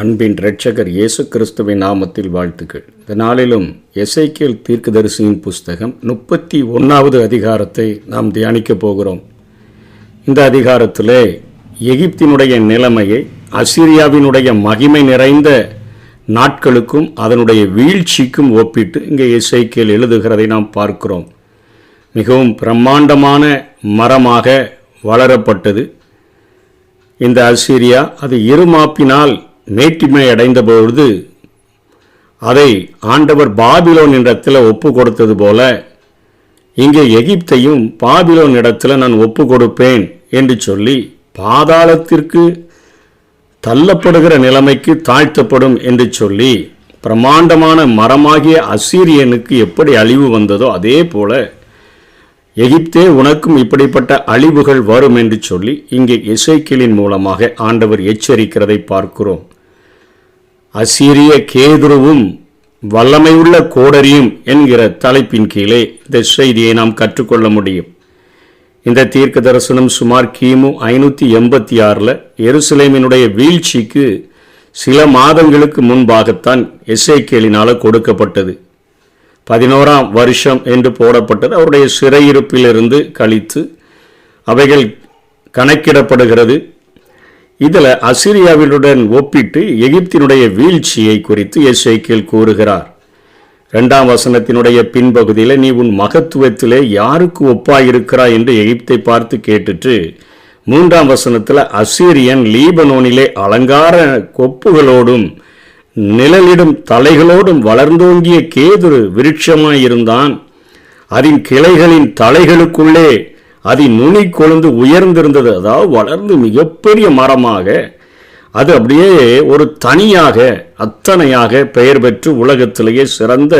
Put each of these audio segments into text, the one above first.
அன்பின் இரட்சகர் இயேசு கிறிஸ்துவின் நாமத்தில் வாழ்த்துக்கள். இந்த நாளிலும் எசேக்கியேல் தீர்க்கதரிசியின் புஸ்தகம் 31வது அதிகாரத்தை நாம் தியானிக்க போகிறோம். இந்த அதிகாரத்திலே எகிப்தினுடைய நிலைமையை அசீரியாவினுடைய மகிமை நிறைந்த நாட்களுக்கும் அதனுடைய வீழ்ச்சிக்கும் ஒப்பிட்டு இங்கே எசேக்கியேல் எழுதுகிறதை நாம் பார்க்கிறோம். மிகவும் பிரம்மாண்டமான மரமாக வளரப்பட்டது இந்த அசீரியா. அது இருமாப்பினால் மேட்டிமை அடைந்த பொழுது அதை ஆண்டவர் பாபிலோன் இடத்தில் ஒப்பு கொடுத்தது போல இங்கே எகிப்தையும் பாபிலோன் இடத்துல நான் ஒப்பு கொடுப்பேன் என்று சொல்லி பாதாளத்திற்கு தள்ளப்படுகிற நிலைமைக்கு தாழ்த்தப்படும் என்று சொல்லி பிரம்மாண்டமான மரமாகிய அசீரியனுக்கு எப்படி அழிவு வந்ததோ அதே போல எகிப்தே உனக்கும் இப்படிப்பட்ட அழிவுகள் வரும் என்று சொல்லி இங்கே எசேக்கியேலின் மூலமாக ஆண்டவர் எச்சரிக்கிறதை பார்க்கிறோம். அசீரிய கேதுருவும் வல்லமையுள்ள கோடரியும் என்கிற தலைப்பின் கீழே இந்த செய்தியை நாம் கற்றுக்கொள்ள முடியும். இந்த தீர்க்க தரிசனம் சுமார் கிமு 586 எருசலேமினுடைய வீழ்ச்சிக்கு சில மாதங்களுக்கு முன்பாகத்தான் எசேக்கியேலினால் கொடுக்கப்பட்டது. 11ஆம் வருஷம் என்று போடப்பட்டது. அவருடைய சிறையிருப்பிலிருந்து கழித்து அவைகள் கணக்கிடப்படுகிறது. இதில் அசீரியாவினுடன் ஒப்பிட்டு எகிப்தினுடைய வீழ்ச்சியை குறித்து எசேக்கியேல் கூறுகிறார். 2ஆம் வசனத்தினுடைய பின்பகுதியில் நீ உன் மகத்துவத்திலே யாருக்கு ஒப்பாயிருக்கிறாய் என்று எகிப்தை பார்த்து கேட்டுட்டு 3ஆம் வசனத்தில் அசீரியன் லீபனோனிலே அலங்கார கொப்புகளோடும் நிழலிடும் தலைகளோடும் வளர்ந்தோங்கிய கேதுரு விருட்சமாயிருந்தான். அதன் கிளைகளின் தலைகளுக்குள்ளே அதன் நுனி கொழுந்து உயர்ந்திருந்தது. அதாவது வளர்ந்து மிகப்பெரிய மரமாக அது அப்படியே ஒரு தனியாக அத்தனையாக பெயர் பெற்று உலகத்திலேயே சிறந்த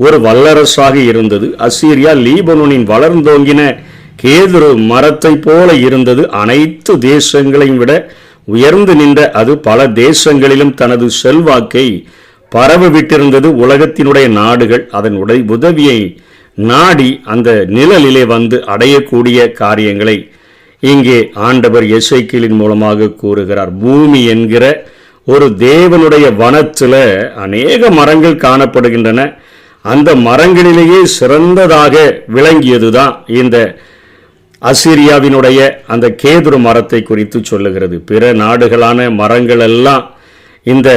ஒரு வல்லரசாக இருந்தது. அசீரியா லீபனோனின் வளர்ந்தோங்கின கேதுரு மரத்தை போல இருந்தது. அனைத்து தேசங்களையும் விட உயர்ந்து நின்ற அது பல தேசங்களிலும் தனது செல்வாக்கை பரவ விட்டிருந்தது. உலகத்தினுடைய நாடுகள் அதனுடைய உதவியை நாடி அந்த நிழலிலே வந்து அடையக்கூடிய காரியங்களை இங்கே ஆண்டவர் எசேக்கியேலின் மூலமாக கூறுகிறார். பூமி என்கிற ஒரு தேவனுடைய வனத்தில் அநேக மரங்கள் காணப்படுகின்றன. அந்த மரங்களிலேயே சிறந்ததாக விளங்கியதுதான் இந்த அசீரியாவினுடைய அந்த கேதுரு மரத்தை குறித்து சொல்லுகிறது. பிற நாடுகளான மரங்கள் எல்லாம் இந்த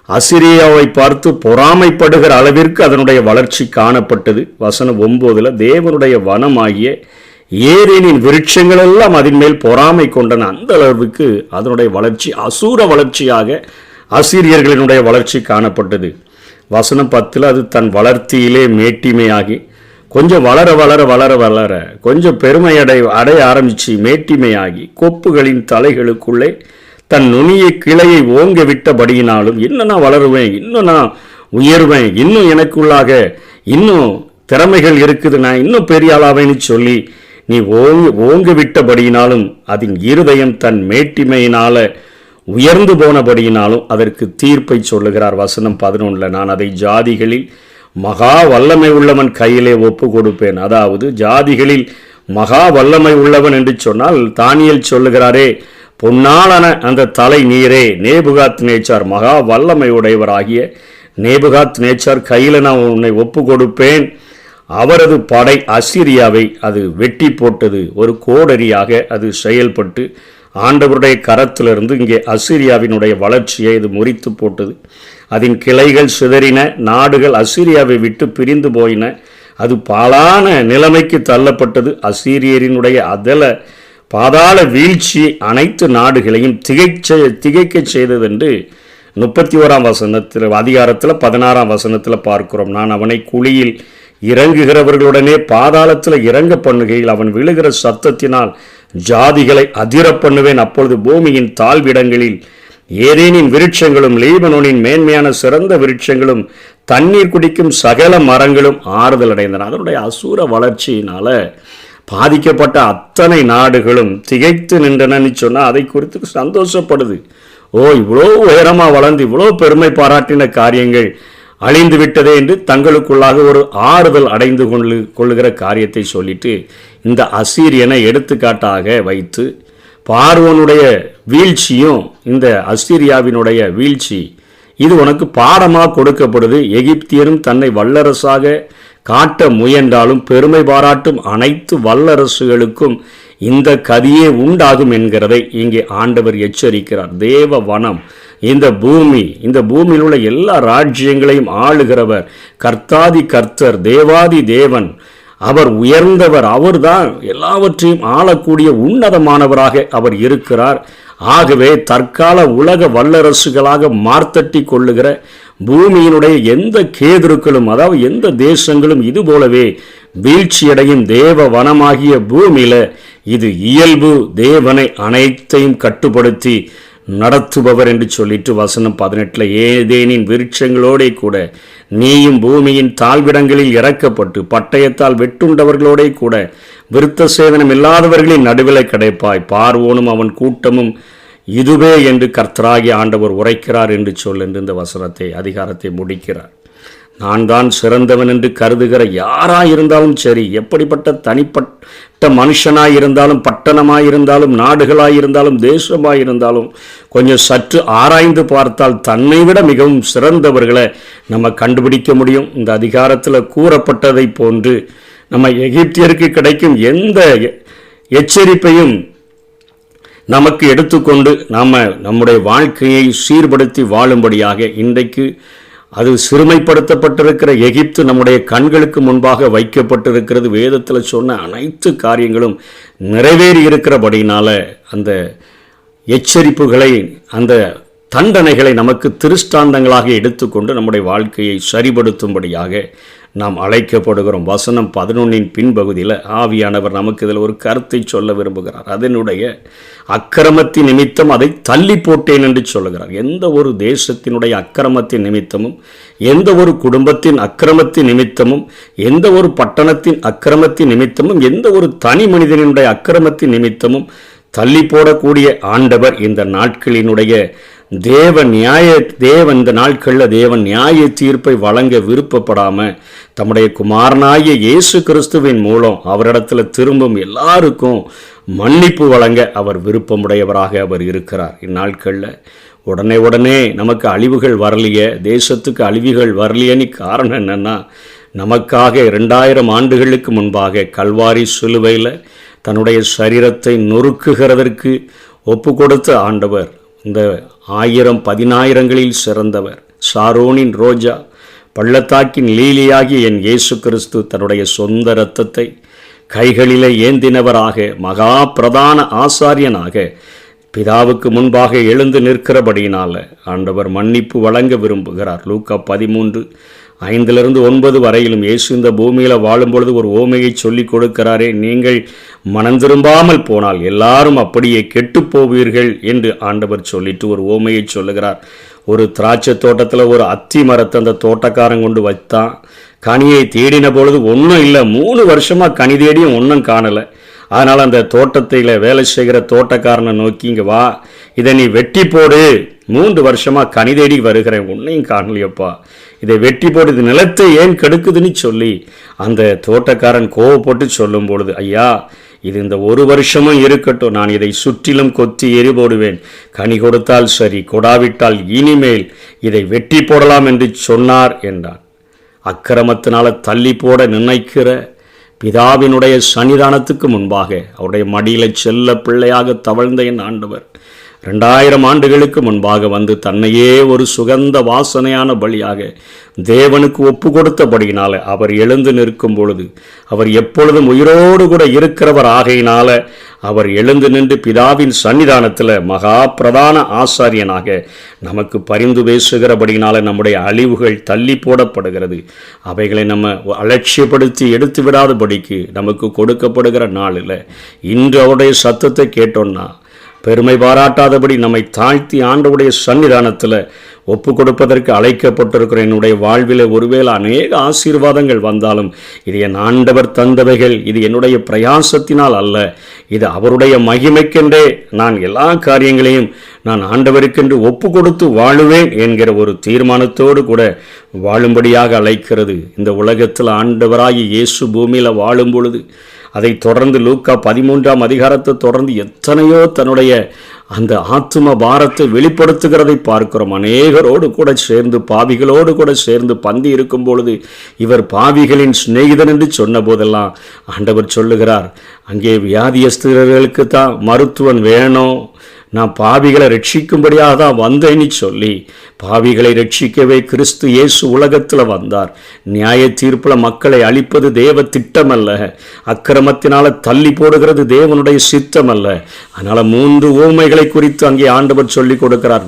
அசீரியாவை பார்த்து பொறாமைப்படுகிற அளவிற்கு அதனுடைய வளர்ச்சி காணப்பட்டது. வசனம் 9 தேவனுடைய வனமாகிய ஏதேனின் விருட்சங்கள் எல்லாம் அதன் மேல் பொறாமை கொண்டன. அந்த அளவுக்கு அதனுடைய வளர்ச்சி அசூர வளர்ச்சியாக அசீரியர்களினுடைய வளர்ச்சி காணப்பட்டது. வசனம் 10 அது தன் வளர்ச்சியிலே மேட்டிமையாகி கொஞ்சம் வளர வளர வளர வளர கொஞ்சம் பெருமை அடைய ஆரம்பித்து மேட்டிமையாகி கொப்புகளின் தலைகளுக்குள்ளே தன் நுனிய கிளையை ஓங்க விட்டபடியினாலும் இன்னும் நான் வளருவேன், இன்னும் நான் உயர்வேன், இன்னும் எனக்குள்ளாக இன்னும் திறமைகள் இருக்குது, நான் இன்னும் பெரிய ஆளாவேன்னு சொல்லி நீ ஓங்க விட்டபடியினாலும் அதன் இருதயம் தன் மேட்டிமையினால உயர்ந்து போனபடியினாலும் அதற்கு தீர்ப்பை சொல்லுகிறார். வசனம் 11 நான் அதை ஜாதிகளில் மகா வல்லமை உள்ளவன் கையிலே ஒப்பு கொடுப்பேன். அதாவது ஜாதிகளில் மகா வல்லமை உள்ளவன் என்று சொன்னால் தானியேல் சொல்லுகிறாரே பொன்னாலான அந்த தலை நீரே நேபுகாத் நேச்சார் மகா வல்லமை உடையவராகிய நேபுகாத் நேச்சார் கையில் நான் உன்னை ஒப்பு கொடுப்பேன். அவரது படை அசீரியாவை அது வெட்டி போட்டது. ஒரு கோடரியாக அது செயல்பட்டு ஆண்டவருடைய கரத்திலிருந்து இங்கே அசீரியாவினுடைய வளர்ச்சியை இது முறித்து போட்டது. அதன் கிளைகள் சிதறின. நாடுகள் அசீரியாவை விட்டு பிரிந்து போயின. அது பாழான நிலைமைக்கு தள்ளப்பட்டது. அசீரியரினுடைய பாதாள வீழ்ச்சி அனைத்து நாடுகளையும் திகைக்க செய்தது என்று 31ஆம் வசனத்தில் அதிகாரத்தில் 16ஆம் வசனத்தில் பார்க்கிறோம். நான் அவனை குழியில் இறங்குகிறவர்களுடனே பாதாளத்தில் இறங்க பண்ணுகையில் அவன் விழுகிற சத்தத்தினால் ஜாதிகளை அதிர பண்ணுவேன். அப்பொழுது பூமியின் தாழ்விடங்களில் ஏதேனின் விருட்சங்களும் லீபனோனின் மேன்மையான சிறந்த விருட்சங்களும் தண்ணீர் குடிக்கும் சகல மரங்களும் ஆறுதல் அடைந்தன. அதனுடைய அசூர வளர்ச்சியினால பாதிக்கப்பட்ட அத்தனை நாடுகளும் திகைத்து நின்றனன்னு சொன்னால் அதை குறித்து சந்தோஷப்படுது. இவ்வளோ உயரமாக வளர்ந்து இவ்வளோ பெருமை பாராட்டின காரியங்கள் அழிந்து விட்டதே என்று தங்களுக்குள்ளாக ஒரு ஆறுதல் அடைந்து கொள்ளுகிற காரியத்தை சொல்லிட்டு இந்த அசீரியனை எடுத்துக்காட்டாக வைத்து பார்வோனுடைய வீழ்ச்சியும் இந்த அசீரியாவினுடைய வீழ்ச்சி இது உனக்கு பாடமாக கொடுக்கப்படுது. எகிப்தியரும் தன்னை வல்லரசாக காட்ட முயன்றாலும் பெருமை பாராட்டும் அனைத்து வல்லரசுகளுக்கும் இந்த கதியே உண்டாகும் என்கிறதை இங்கே ஆண்டவர் எச்சரிக்கிறார். தேவ வனம், இந்த பூமியில் உள்ள எல்லா ராஜ்யங்களையும் ஆளுகிறவர் கர்த்தாதி கர்த்தர், தேவாதி தேவன், அவர் உயர்ந்தவர், அவர்தான் எல்லாவற்றையும் ஆளக்கூடிய உன்னதமானவராக அவர் இருக்கிறார். ஆகவே தற்கால உலக வல்லரசுகளாக மார்த்தட்டி கொள்ளுகிற பூமியினுடைய எந்த கேதுருக்களும், அதாவது எந்த தேசங்களும் இது போலவே வீழ்ச்சியடையும். தேவ வனமாகிய பூமியில இது இயல்பு. தேவனை அனைத்தையும் கட்டுப்படுத்தி நடத்துபவர் என்று சொல்லிட்டு வசனம் 18 ஏதேனின் விருட்சங்களோட கூட நீயும் பூமியின் தாழ்விடங்களில் இறக்கப்பட்டு பட்டயத்தால் வெட்டுண்டவர்களோட கூட விருத்த சேதனம் இல்லாதவர்களின் நடுவில் கிடைப்பாய். பார்வோனும் அவன் கூட்டமும் இதுவே என்று கர்த்தராகிய ஆண்டவர் உரைக்கிறார் என்று என்று இந்த வசனத்தை அதிகாரத்தை முடிக்கிறார். நான் தான் சிறந்தவன் என்று கருதுகிற யாராயிருந்தாலும் சரி, எப்படிப்பட்ட தனிப்பட்ட மனுஷனாயிருந்தாலும், பட்டணமாயிருந்தாலும், நாடுகளாயிருந்தாலும், தேசமாயிருந்தாலும், கொஞ்சம் சற்று ஆராய்ந்து பார்த்தால் தன்னை விட மிகவும் சிறந்தவர்களை நம்ம கண்டுபிடிக்க முடியும். இந்த அதிகாரத்தில் கூறப்பட்டதை போன்று நம்ம எகிப்தியருக்கு கிடைக்கும் எந்த எச்சரிப்பையும் நமக்கு எடுத்துக்கொண்டு நம்முடைய வாழ்க்கையை சீர்படுத்தி வாழும்படியாக இன்றைக்கு அது சிறுமைப்படுத்தப்பட்டிருக்கிற எகிப்து நம்முடைய கண்களுக்கு முன்பாக வைக்கப்பட்டிருக்கிறது. வேதத்தில் சொன்ன அனைத்து காரியங்களும் நிறைவேறி இருக்கிறபடினால அந்த எச்சரிப்புகளை, அந்த தண்டனைகளை நமக்கு திருஷ்டாந்தங்களாக எடுத்துக்கொண்டு நம்முடைய வாழ்க்கையை சரிபடுத்தும்படியாக நாம் அழைக்கப்படுகிறோம். வசனம் 11 பின்பகுதியில் ஆவியானவர் நமக்கு இதில் ஒரு கருத்தை சொல்ல விரும்புகிறார். அதனுடைய அக்கிரமத்தின் நிமித்தம் அதை தள்ளி போட்டேன் என்று சொல்லுகிறார். எந்த ஒரு தேசத்தினுடைய அக்கிரமத்தின் நிமித்தமும், எந்த ஒரு குடும்பத்தின் அக்கிரமத்தின் நிமித்தமும், எந்த ஒரு பட்டணத்தின் அக்கிரமத்தின் நிமித்தமும், எந்த ஒரு தனி மனிதனுடைய அக்கிரமத்தின் நிமித்தமும் தள்ளி போடக்கூடிய ஆண்டவர் இந்த நாட்களினுடைய தேவன் இந்த நாட்களில் தேவன் நியாய தீர்ப்பை வழங்க விருப்பப்படாமல் தம்முடைய குமாரனாகிய இயேசு கிறிஸ்துவின் மூலம் அவரிடத்தில் திரும்பும் எல்லாருக்கும் மன்னிப்பு வழங்க அவர் விருப்பமுடையவராக அவர் இருக்கிறார். இந்நாட்களில் உடனே நமக்கு அழிவுகள் வரலையே, தேசத்துக்கு அழிவுகள் வரலையேன்னு காரணம் என்னென்னா, நமக்காக 2000 ஆண்டுகளுக்கு முன்பாக கல்வாரி சிலுவையில் தன்னுடைய சரீரத்தை நொறுக்குகிறதற்கு ஒப்பு கொடுத்த ஆண்டவர் இந்த 1000 10,000களில் சிறந்தவர். சாரோனின் ரோஜா, பள்ளத்தாக்கின் லீலியாகி என் இயேசு கிறிஸ்து தன்னுடைய சொந்த இரத்தத்தை கைகளிலே ஏந்தினவராக மகா பிரதான ஆசாரியனாக பிதாவுக்கு முன்பாக எழுந்து நிற்கிறபடியினால ஆண்டவர் மன்னிப்பு வழங்க விரும்புகிறார். லூக்கா 13:5-9 வரையிலும் இயேசு இந்த பூமியில் வாழும் பொழுது ஒரு ஓமையை சொல்லிக் கொடுக்கிறாரே, நீங்கள் மனம் திரும்பாமல் போனால் எல்லாரும் அப்படியே கெட்டு போவீர்கள் என்று ஆண்டவர் சொல்லிட்டு ஒரு ஓமையை சொல்லுகிறார். ஒரு திராட்சை தோட்டத்தில் ஒரு அத்தி மரத்தை அந்த தோட்டக்காரன் கொண்டு வைத்தான். கனியை தேடின பொழுது ஒன்றும் இல்லை. 3 வருஷமாக கனி தேடியும் ஒன்றும் காணலை. அதனால் அந்த தோட்டத்தில் வேலை செய்கிற தோட்டக்காரனை நோக்கி, இங்கே வா, இதை நீ வெட்டி போடு, 3 வருஷமாக கனி தேடி வருகிறேன், ஒன்றையும் காணலையப்பா, இதை வெட்டி போடு, இது நிலத்தை ஏன் கெடுக்குதுன்னு சொல்லி அந்த தோட்டக்காரன் கோவப்பட்டு சொல்லும் பொழுது, ஐயா, இது இந்த 1 வருஷமும் இருக்கட்டும், நான் இதை சுற்றிலும் கொத்தி எரி போடுவேன், கனி கொடுத்தால் சரி, கொடாவிட்டால் இனிமேல் இதை வெட்டி போடலாம் என்று சொன்னார் என்றான். அக்கிரமத்தினால தள்ளி போட நினைக்கிற பிதாவினுடைய சன்னிதானத்துக்கு முன்பாக அவருடைய மடியில் செல்ல பிள்ளையாக தவழ்ந்த என் ஆண்டவர் 2000 ஆண்டுகளுக்கு முன்பாக வந்து தன்னையே ஒரு சுகந்த வாசனையான பலியாக தேவனுக்கு ஒப்பு கொடுத்தபடியினால அவர் எழுந்து நிற்கும் பொழுது, அவர் எப்பொழுதும் உயிரோடு கூட இருக்கிறவர் ஆகையினால அவர் எழுந்து நின்று பிதாவின் சன்னிதானத்தில் மகா பிரதான ஆசாரியனாக நமக்கு பரிந்து பேசுகிறபடியினால நம்முடைய அழிவுகள் தள்ளி போடப்படுகிறது. அவைகளை நம்ம அலட்சியப்படுத்தி எடுத்து விடாதபடிக்கு நமக்கு கொடுக்கப்படுகிற நாளில் இன்று அவருடைய சத்தத்தை கேட்டோன்னா பெருமை பாராட்டாதபடி நம்மை தாழ்த்தி ஆண்டவருடைய சன்னிதானத்தில் ஒப்பு கொடுப்பதற்கு அழைக்கப்பட்டிருக்கிற என்னுடைய வாழ்வில் ஒருவேளை அநேக ஆசீர்வாதங்கள் வந்தாலும் இது என் ஆண்டவர் தந்தவைகள், இது என்னுடைய பிரயாசத்தினால் அல்ல, இது அவருடைய மகிமைக்கென்றே நான் எல்லா காரியங்களையும் நான் ஆண்டவருக்கென்று ஒப்பு கொடுத்து வாழுவேன் என்கிற ஒரு தீர்மானத்தோடு கூட வாழும்படியாக அழைக்கிறது. இந்த உலகத்தில் ஆண்டவராகி இயேசு பூமியில் வாழும் பொழுது அதைத் தொடர்ந்து லூக்கா 13ஆம் அதிகாரத்தை தொடர்ந்து எத்தனையோ தன்னுடைய அந்த ஆத்தும பாரத்தை வெளிப்படுத்துகிறதை பார்க்கிறோம். அநேகரோடு கூட சேர்ந்து, பாவிகளோடு கூட சேர்ந்து பந்தி இருக்கும் பொழுது இவர் பாவிகளின் சிநேகிதன் என்று சொன்ன போதெல்லாம் ஆண்டவர் சொல்லுகிறார், அங்கே வியாதியஸ்தர்களுக்கு தான் மருத்துவன் வேணும், நான் பாவிகளை ரட்சிக்கும்படியாக தான் வந்தேன்னு சொல்லி, பாவிகளை ரட்சிக்கவே கிறிஸ்து இயேசு உலகத்தில் வந்தார். நியாய தீர்ப்பில் மக்களை அழிப்பது தேவ திட்டம் அல்ல, அக்கிரமத்தினால தள்ளி போடுகிறது தேவனுடைய சித்தம் அல்ல. அதனால் 3 ஊமைகளை குறித்து அங்கே ஆண்டவர் சொல்லி கொடுக்கிறார்.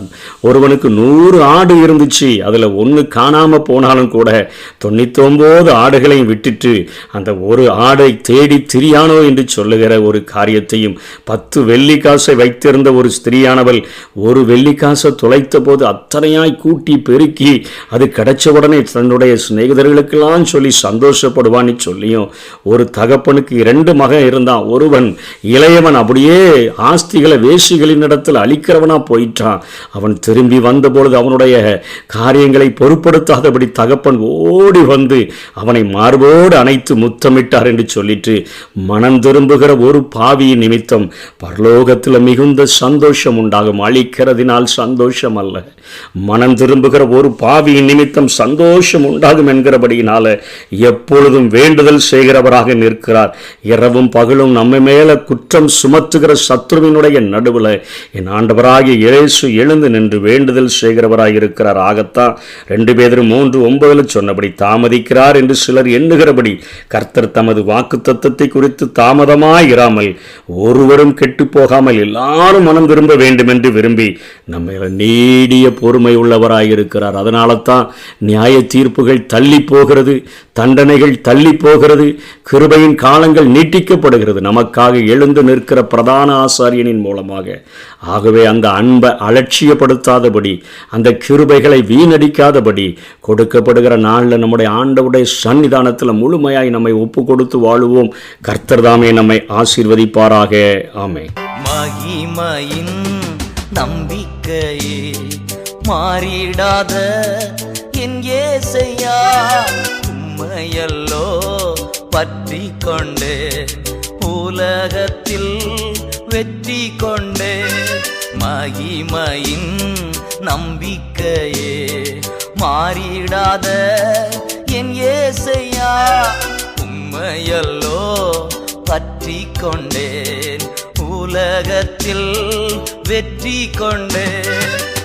ஒருவனுக்கு 100 ஆடு இருந்துச்சு, அதில் 1 காணாமல் போனாலும் கூட 99 ஆடுகளையும் விட்டுட்டு அந்த ஒரு ஆடை தேடி திரியானோ என்று சொல்லுகிற ஒரு காரியத்தையும், 10 வெள்ளிக்காசை வைத்திருந்த ஒரு ஸ்திரீயானவள் 1 வெள்ளிக்காசை தொலைத்த போது அத்தனையாய் கூட்டி பெருக்கி அது கிடைச்ச உடனே தன்னுடைய சிநேகிதர்களுக்கெல்லாம் சொல்லி சந்தோஷப்படுவான்னு சொல்லியும், ஒரு தகப்பனுக்கு 2 மகன் இருந்தான். ஒருவன் இளையவன் அப்படியே ஆஸ்திகளை வேசிகளின் இடத்தில் அழிக்கிறவனா போயிட்டான். அவன் திரும்பி வந்த பொழுது அவனுடைய காரியங்களை பொருட்படுத்தாதபடி தகப்பன் ஓடி வந்து அவனை மார்போடு அணைத்து முத்தமிட்டார் என்று சொல்லிட்டு, மனம் திரும்புகிற ஒரு பாவியின் நிமித்தம் பரலோகத்தில் மிகுந்த சந்தோஷம் உண்டாகும். அழிக்கிறதினால் சந்தோஷம் அல்ல, மனம் திரும்புகிற ஒரு பாவியின் நிமித்தம் சந்தோஷம் உண்டாகும் என்கிறபடியினால எப்பொழுதும் வேண்டுதல் செய்கிறவராக நிற்கிறார். இரவும் பகலும் நம்ம மேல குற்றம் சுமத்துகிற சத்ருவினுடைய நடுவில் என் ஆண்டவராகிய இயேசு எழுந்து நின்று வேண்டுதல் செய்கிறவராக இருக்கிறார். ஆகத்தான் 2 பேதுரு 3:9 சொன்னபடி தாமதிக்கிறார் என்று சிலர் எண்ணுகிறபடி கர்த்தர் தமது வாக்குத்தத்தத்தை குறித்து தாமதமாயிராமல் ஒருவரும் கெட்டு போகாமல் எல்லாரும் மனம் திரும்ப வேண்டும் என்று விரும்பி நம்ம நீடிய பொறுமை உள்ளவராயிருக்கிறார். அதனால தான் நியாய தீர்ப்புகள் தள்ளி போகிறது, தண்டனைகள் தள்ளி போகிறது, கிருபையின் காலங்கள் நீட்டிக்கப்படுகிறது நமக்காக எழுந்து நிற்கிற பிரதான ஆசாரியனின் மூலமாக. ஆகவே அந்த அன்பை அலட்சியப்படுத்தாதபடி, அந்த கிருபைகளை வீணடிக்காதபடி, கொடுக்கப்படுகிற நாளில் நம்முடைய ஆண்டவருடைய சன்னிதானத்தில் முழுமையாய் நம்மை ஒப்பு கொடுத்து வாழுவோம். கர்த்தர் தாமே நம்மை ஆசீர்வதிப்பாராக. ஆமென். மகிமையின் நம்பிக்கையே மாறிடாத என் இயேசையா, உம்மையல்லோ பற்றி கொண்டே உலகத்தில் வெற்றி கொண்டே. மகிமையின் நம்பிக்கையே மாறிடாத என் இயேசையா, உம்மையல்லோ பற்றி கொண்டேன் உலகத்தில் வெற்றி கொண்டேன்.